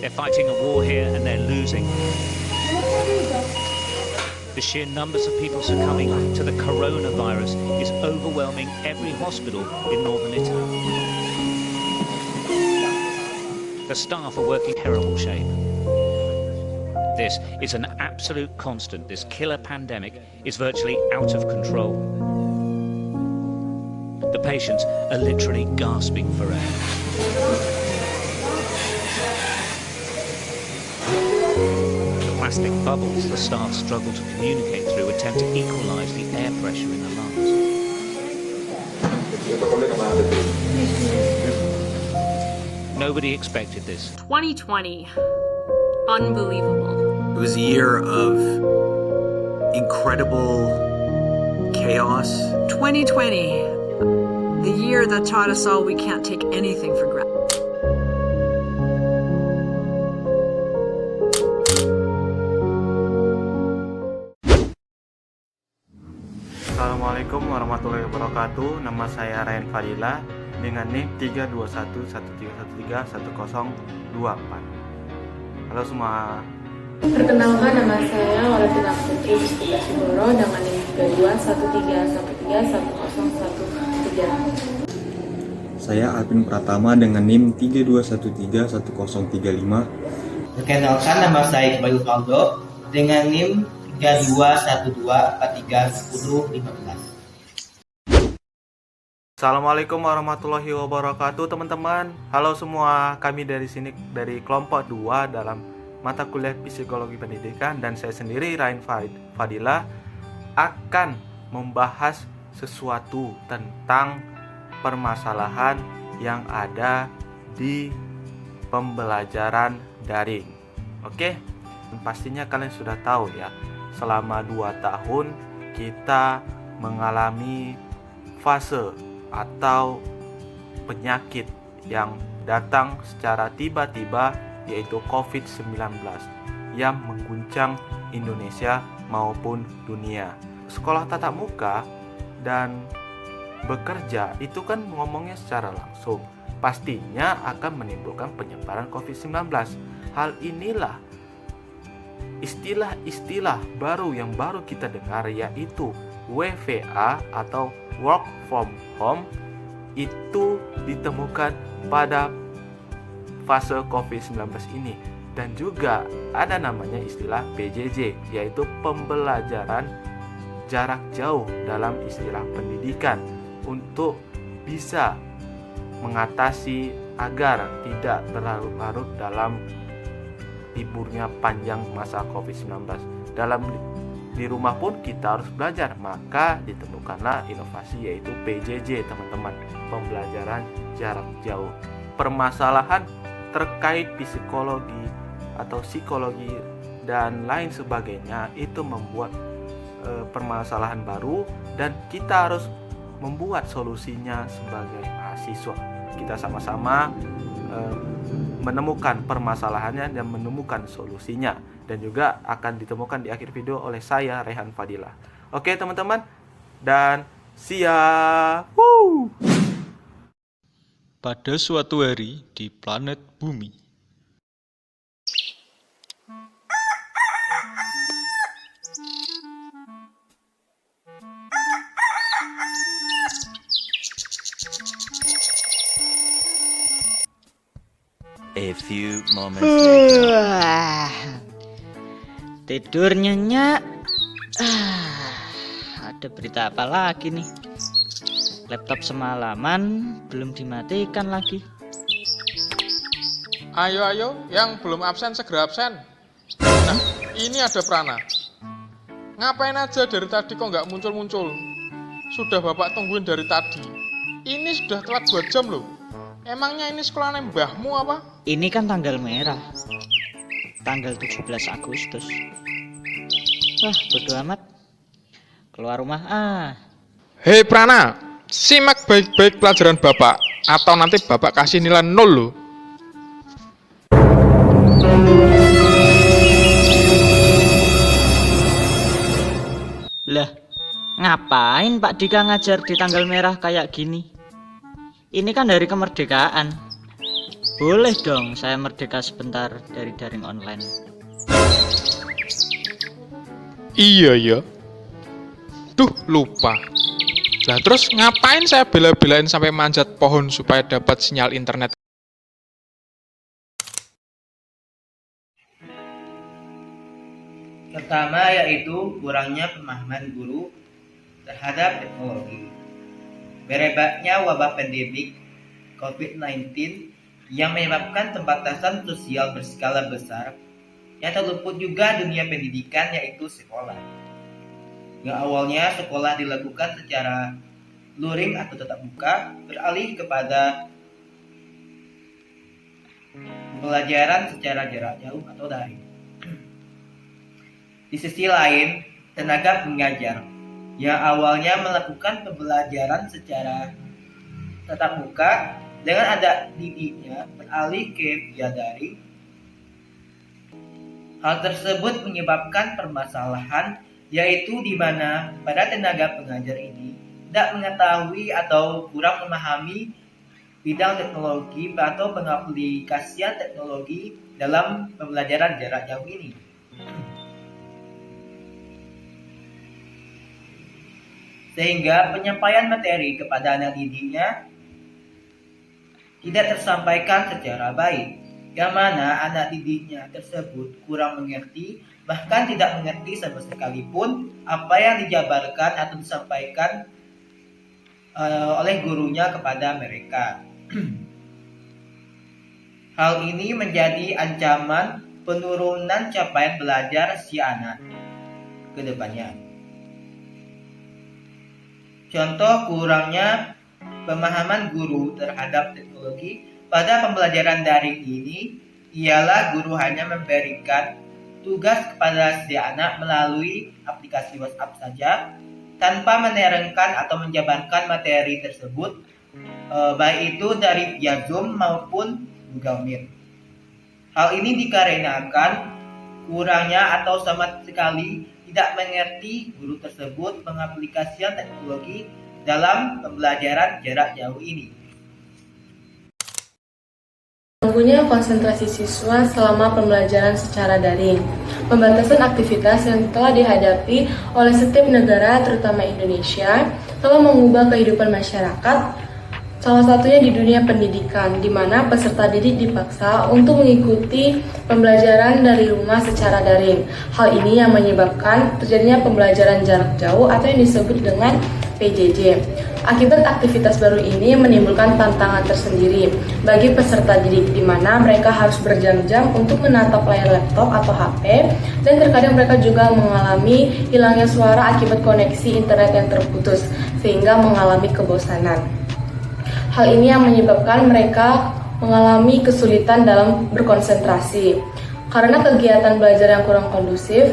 They're fighting a war here and they're losing. The sheer numbers of people succumbing to the coronavirus is overwhelming every hospital in northern Italy. The staff are working in terrible shape. This is an absolute constant. This killer pandemic is virtually out of control. The patients are literally gasping for air. The plastic bubbles the staff struggle to communicate through attempt to equalize the air pressure in the lungs. Nobody expected this. 2020. Unbelievable. It was a year of incredible chaos. 2020, the year that taught us all we can't take anything for granted. Assalamualaikum warahmatullahi wabarakatuh. Nama saya Ryan Fadila dengan NIM 32113131024. Halo semua. Perkenalkan, nama saya Walatina Putri Puspita Simoro dengan NIM 32131131013. Saya Alvin Pratama dengan NIM 321311035. Perkenalkan, nama saya Iqbal Faldo dengan NIM 3212431015. Assalamualaikum warahmatullahi wabarakatuh teman-teman. Halo semua, kami dari sini dari kelompok 2 dalam mata kuliah Psikologi Pendidikan, dan saya sendiri Ryan Fadila akan membahas sesuatu tentang permasalahan yang ada di pembelajaran daring. Oke, pastinya kalian sudah tahu ya, selama 2 tahun kita mengalami fase atau penyakit yang datang secara tiba-tiba, yaitu COVID-19 yang mengguncang Indonesia maupun dunia. Sekolah tatap muka dan bekerja itu kan ngomongnya secara langsung, pastinya akan menimbulkan penyebaran COVID-19. Hal inilah istilah-istilah baru yang baru kita dengar, yaitu WFA atau work from home, itu ditemukan pada fase COVID-19 ini. Dan juga ada namanya istilah PJJ, yaitu pembelajaran jarak jauh dalam istilah pendidikan, untuk bisa mengatasi agar tidak berlarut-larut dalam liburnya panjang masa COVID-19. Di rumah pun kita harus belajar, maka ditemukanlah inovasi yaitu PJJ teman-teman, pembelajaran jarak jauh. Permasalahan terkait psikologi atau psikologi dan lain sebagainya itu membuat permasalahan baru, dan kita harus membuat solusinya sebagai mahasiswa. Kita sama-sama menemukan permasalahannya dan menemukan solusinya, dan juga akan ditemukan di akhir video oleh saya, Rehan Fadila. Oke teman-teman, dan siap. Pada suatu hari di planet Bumi, a few moments later. Tidur nyenyak. Ada berita apa lagi nih? Laptop semalaman belum dimatikan lagi. Ayo, yang belum absen segera absen. Nah, ini ada Prana. Ngapain aja dari tadi kok nggak muncul-muncul? Sudah bapak tungguin dari tadi. Ini sudah telat 2 jam loh. Emangnya ini sekolahnya mbahmu apa? Ini kan tanggal merah. Tanggal 17 Agustus. Wah, bodo amat. Keluar rumah Hei Prana, simak baik-baik pelajaran bapak, atau nanti bapak kasih nilai 0 loh. Lah, ngapain Pak Dika ngajar di tanggal merah kayak gini? Ini kan hari kemerdekaan. Boleh dong saya merdeka sebentar dari daring online. Iya ya. Duh, lupa. Lah terus ngapain saya bela-belain sampai manjat pohon supaya dapat sinyal internet? Pertama yaitu kurangnya pemahaman guru terhadap teknologi. Merebaknya wabah pandemik COVID-19 yang menyebabkan pembatasan sosial berskala besar, yang terluput juga dunia pendidikan yaitu sekolah. Yang awalnya sekolah dilakukan secara luring atau tatap muka beralih kepada pembelajaran secara jarak jauh atau daring. Di sisi lain, tenaga pengajar yang awalnya melakukan pembelajaran secara tatap muka dengan ada didiknya beralih ke via daring. Hal tersebut menyebabkan permasalahan, yaitu di mana pada tenaga pengajar ini tidak mengetahui atau kurang memahami bidang teknologi atau pengaplikasian teknologi dalam pembelajaran jarak jauh ini. Sehingga penyampaian materi kepada anak didiknya tidak tersampaikan secara baik, yang mana anak didiknya tersebut kurang mengerti, bahkan tidak mengerti sama sekalipun apa yang dijabarkan atau disampaikan oleh gurunya kepada mereka. Hal ini menjadi ancaman penurunan capaian belajar si anak ke depannya. Contoh kurangnya pemahaman guru terhadap teknologi pada pembelajaran daring ini ialah guru hanya memberikan tugas kepada si anak melalui aplikasi WhatsApp saja tanpa menerangkan atau menjabarkan materi tersebut, baik itu dari via Zoom maupun Google Meet. Hal ini dikarenakan kurangnya atau sama sekali tidak mengerti guru tersebut pengaplikasian teknologi dalam pembelajaran jarak jauh ini. Mengganggunya konsentrasi siswa selama pembelajaran secara daring. Pembatasan aktivitas yang telah dihadapi oleh setiap negara, terutama Indonesia, telah mengubah kehidupan masyarakat. Salah satunya di dunia pendidikan, di mana peserta didik dipaksa untuk mengikuti pembelajaran dari rumah secara daring. Hal ini yang menyebabkan terjadinya pembelajaran jarak jauh atau yang disebut dengan PJJ. Akibat aktivitas baru ini menimbulkan tantangan tersendiri bagi peserta didik, di mana mereka harus berjam-jam untuk menatap layar laptop atau HP, dan terkadang mereka juga mengalami hilangnya suara akibat koneksi internet yang terputus, sehingga mengalami kebosanan. Hal ini yang menyebabkan mereka mengalami kesulitan dalam berkonsentrasi. Karena kegiatan belajar yang kurang kondusif,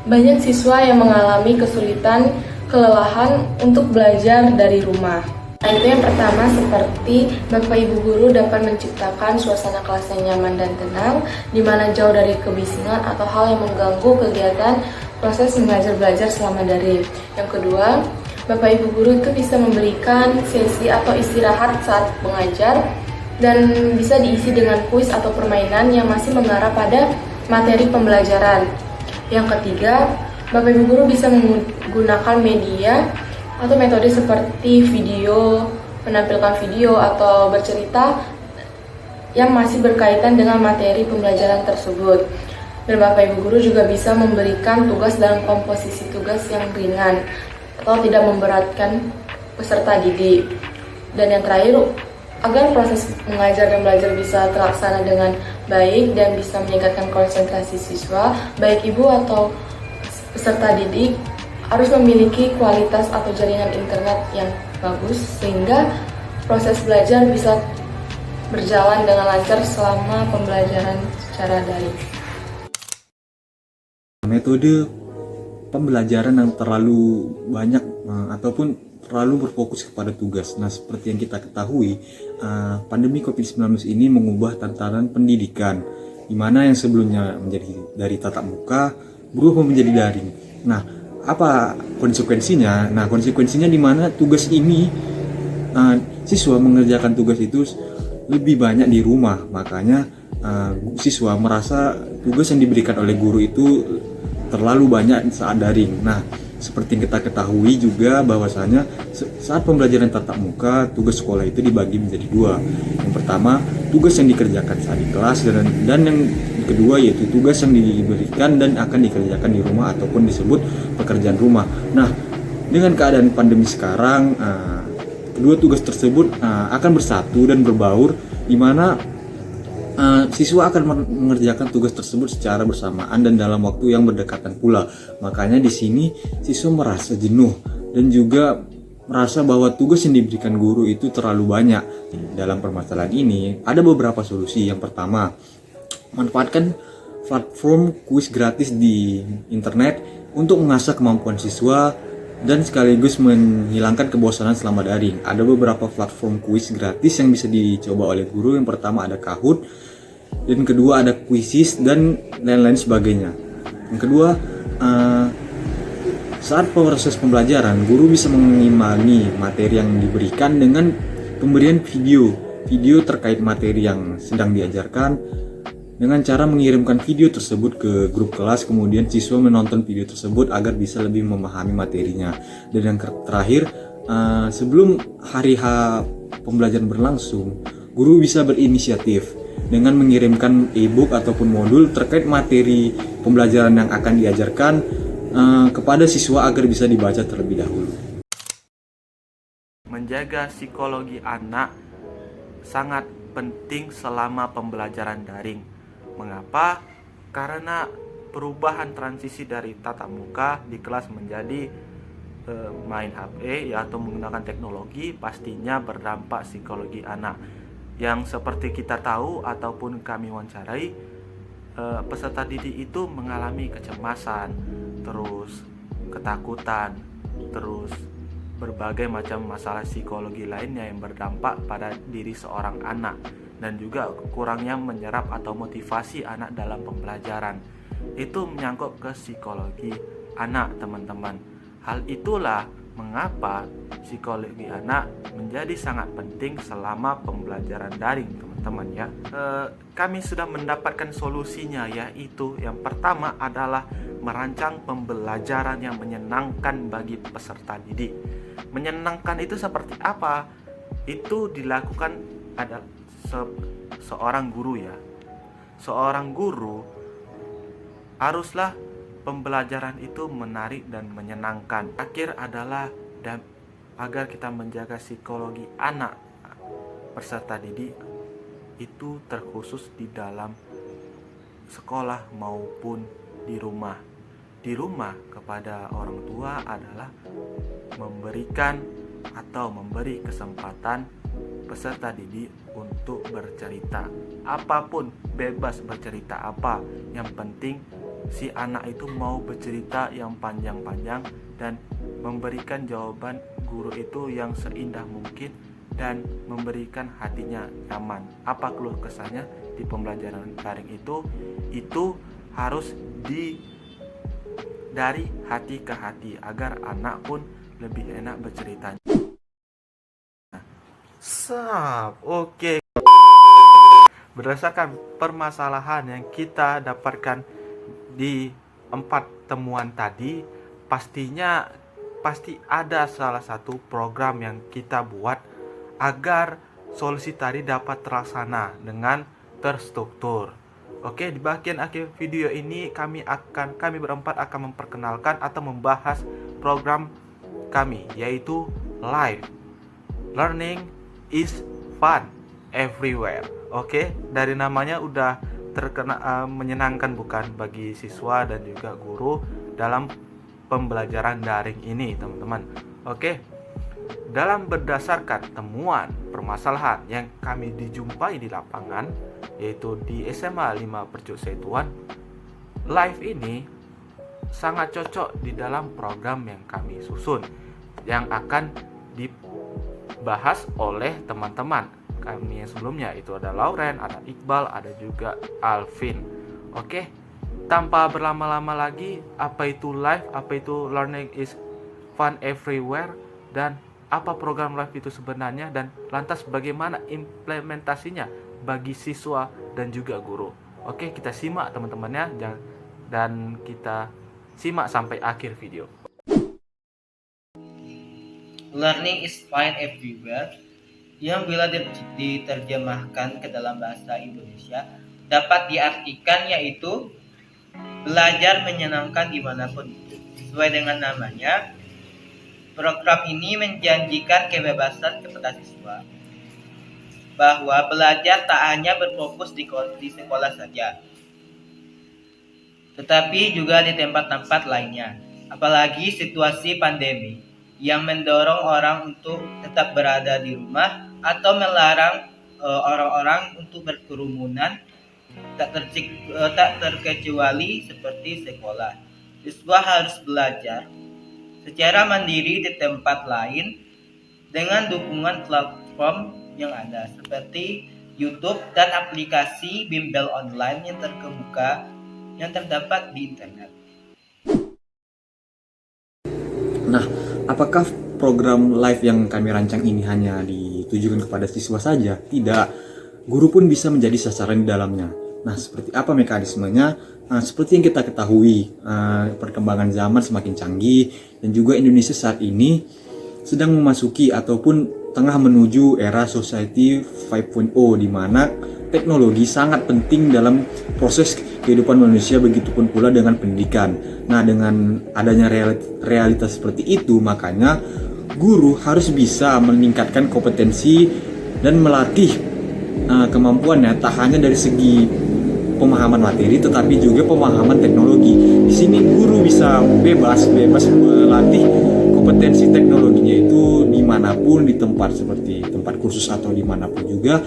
banyak siswa yang mengalami kesulitan, kelelahan untuk belajar dari rumah. Itu yang pertama, seperti Bapak Ibu guru dapat menciptakan suasana kelas yang nyaman dan tenang, di mana jauh dari kebisingan atau hal yang mengganggu kegiatan proses mengajar belajar selama daring. Yang kedua, Bapak Ibu guru itu bisa memberikan sesi atau istirahat saat mengajar dan bisa diisi dengan kuis atau permainan yang masih mengarah pada materi pembelajaran. Yang ketiga, Bapak Ibu guru bisa menggunakan media atau metode seperti video, menampilkan video atau bercerita yang masih berkaitan dengan materi pembelajaran tersebut. Dan Bapak Ibu guru juga bisa memberikan tugas dalam komposisi tugas yang ringan atau tidak memberatkan peserta didik. Dan yang terakhir, agar proses mengajar dan belajar bisa terlaksana dengan baik dan bisa meningkatkan konsentrasi siswa, baik ibu atau peserta didik harus memiliki kualitas atau jaringan internet yang bagus, sehingga proses belajar bisa berjalan dengan lancar selama pembelajaran secara daring. Metode pembelajaran yang terlalu banyak ataupun terlalu berfokus kepada tugas. Nah, seperti yang kita ketahui, pandemi COVID-19 ini mengubah tatanan pendidikan, di mana yang sebelumnya menjadi dari tatap muka berubah menjadi daring. Nah, apa konsekuensinya? Nah, konsekuensinya di mana tugas ini siswa mengerjakan tugas itu lebih banyak di rumah. Makanya siswa merasa tugas yang diberikan oleh guru itu terlalu banyak saat daring. Nah, seperti kita ketahui juga bahwasanya saat pembelajaran tatap muka, tugas sekolah itu dibagi menjadi dua. Yang pertama, tugas yang dikerjakan saat di kelas, dan yang kedua yaitu tugas yang diberikan dan akan dikerjakan di rumah ataupun disebut pekerjaan rumah. Nah, dengan keadaan pandemi sekarang, kedua tugas tersebut akan bersatu dan berbaur, di mana siswa akan mengerjakan tugas tersebut secara bersamaan dan dalam waktu yang berdekatan pula. Makanya di sini siswa merasa jenuh dan juga merasa bahwa tugas yang diberikan guru itu terlalu banyak. Dalam permasalahan ini ada beberapa solusi. Yang pertama, manfaatkan platform kuis gratis di internet untuk mengasah kemampuan siswa dan sekaligus menghilangkan kebosanan selama daring. Ada beberapa platform kuis gratis yang bisa dicoba oleh guru. Yang pertama ada Kahoot, dan kedua ada Quizizz, dan lain-lain sebagainya. Yang kedua, saat proses pembelajaran, guru bisa mengimbangi materi yang diberikan dengan pemberian video terkait materi yang sedang diajarkan dengan cara mengirimkan video tersebut ke grup kelas, kemudian siswa menonton video tersebut agar bisa lebih memahami materinya. Dan yang terakhir, sebelum hari H pembelajaran berlangsung, guru bisa berinisiatif dengan mengirimkan e-book ataupun modul terkait materi pembelajaran yang akan diajarkan kepada siswa agar bisa dibaca terlebih dahulu. Menjaga psikologi anak sangat penting selama pembelajaran daring. Mengapa? Karena perubahan transisi dari tatap muka di kelas menjadi main HP atau menggunakan teknologi pastinya berdampak psikologi anak. Yang seperti kita tahu ataupun kami wawancarai, peserta didik itu mengalami kecemasan, terus ketakutan, terus berbagai macam masalah psikologi lainnya yang berdampak pada diri seorang anak, dan juga kurangnya menyerap atau motivasi anak dalam pembelajaran. Itu menyangkut ke psikologi anak, teman-teman. Hal itulah mengapa psikologi anak menjadi sangat penting selama pembelajaran daring, teman-teman ya. Kami sudah mendapatkan solusinya, yaitu yang pertama adalah merancang pembelajaran yang menyenangkan bagi peserta didik. Menyenangkan itu seperti apa? Itu dilakukan adalah seorang guru ya. Seorang guru haruslah pembelajaran itu menarik dan menyenangkan. Akhir adalah agar kita menjaga psikologi anak peserta didik itu terkhusus di dalam sekolah maupun di rumah. Di rumah kepada orang tua adalah memberikan atau memberi kesempatan peserta didik untuk bercerita. Apapun, bebas bercerita apa. Yang penting si anak itu mau bercerita yang panjang-panjang dan memberikan jawaban guru itu yang seindah mungkin dan memberikan hatinya nyaman. Apa keluh kesahnya di pembelajaran daring itu harus dari hati ke hati agar anak pun lebih enak berceritanya. Oke. Berdasarkan permasalahan yang kita dapatkan di 4 temuan tadi, pasti ada salah satu program yang kita buat agar solusi tadi dapat terlaksana dengan terstruktur. Oke, di bagian akhir video ini kami berempat akan memperkenalkan atau membahas program kami, yaitu Live Learning is Fun Everywhere. Oke, dari namanya udah menyenangkan bukan bagi siswa dan juga guru dalam pembelajaran daring ini, teman-teman. Oke, dalam berdasarkan temuan permasalahan yang kami dijumpai di lapangan, yaitu di SMA 5 Percuk Setuan, Live ini sangat cocok di dalam program yang kami susun, yang akan dibahas oleh teman-teman kami yang sebelumnya. Itu ada Lauren, ada Iqbal, ada juga Alvin. Oke, tanpa berlama-lama lagi, apa itu Live, apa itu Learning is Fun Everywhere, dan apa program live itu sebenarnya dan lantas bagaimana implementasinya bagi siswa dan juga guru. Oke, kita simak teman-temannya dan kita simak sampai akhir video. Learning is fine everywhere, yang bila diterjemahkan ke dalam bahasa Indonesia dapat diartikan yaitu belajar menyenangkan dimanapun itu. Sesuai dengan namanya, program ini menjanjikan kebebasan kepada siswa, bahwa belajar tak hanya berfokus di sekolah saja, tetapi juga di tempat-tempat lainnya. Apalagi situasi pandemi yang mendorong orang untuk tetap berada di rumah atau melarang orang-orang untuk berkerumunan, tak terkecuali seperti sekolah. Siswa harus belajar secara mandiri di tempat lain dengan dukungan platform yang ada seperti YouTube dan aplikasi bimbel online yang terkemuka yang terdapat di internet. Nah, apakah program live yang kami rancang ini hanya ditujukan kepada siswa saja? Tidak, guru pun bisa menjadi sasaran di dalamnya. Nah, seperti apa mekanismenya? Seperti yang kita ketahui, perkembangan zaman semakin canggih dan juga Indonesia saat ini sedang memasuki ataupun tengah menuju era Society 5.0 di mana teknologi sangat penting dalam proses kehidupan manusia, begitupun pula dengan pendidikan. Nah, dengan adanya realitas seperti itu, makanya guru harus bisa meningkatkan kompetensi dan melatih kemampuannya tak hanya dari segi pemahaman materi tetapi juga pemahaman teknologi. Di sini guru bisa bebas melatih kompetensi teknologinya itu dimanapun, di tempat seperti tempat kursus atau dimanapun juga,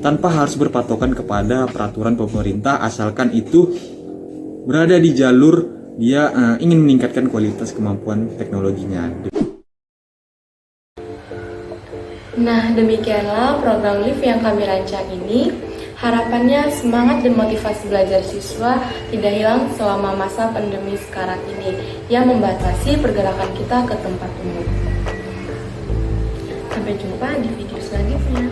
tanpa harus berpatokan kepada peraturan pemerintah, asalkan itu berada di jalur dia ingin meningkatkan kualitas kemampuan teknologinya. Nah, demikianlah program LIV yang kami rancang ini. Harapannya semangat dan motivasi belajar siswa tidak hilang selama masa pandemi sekarang ini yang membatasi pergerakan kita ke tempat umum. Sampai jumpa di video selanjutnya.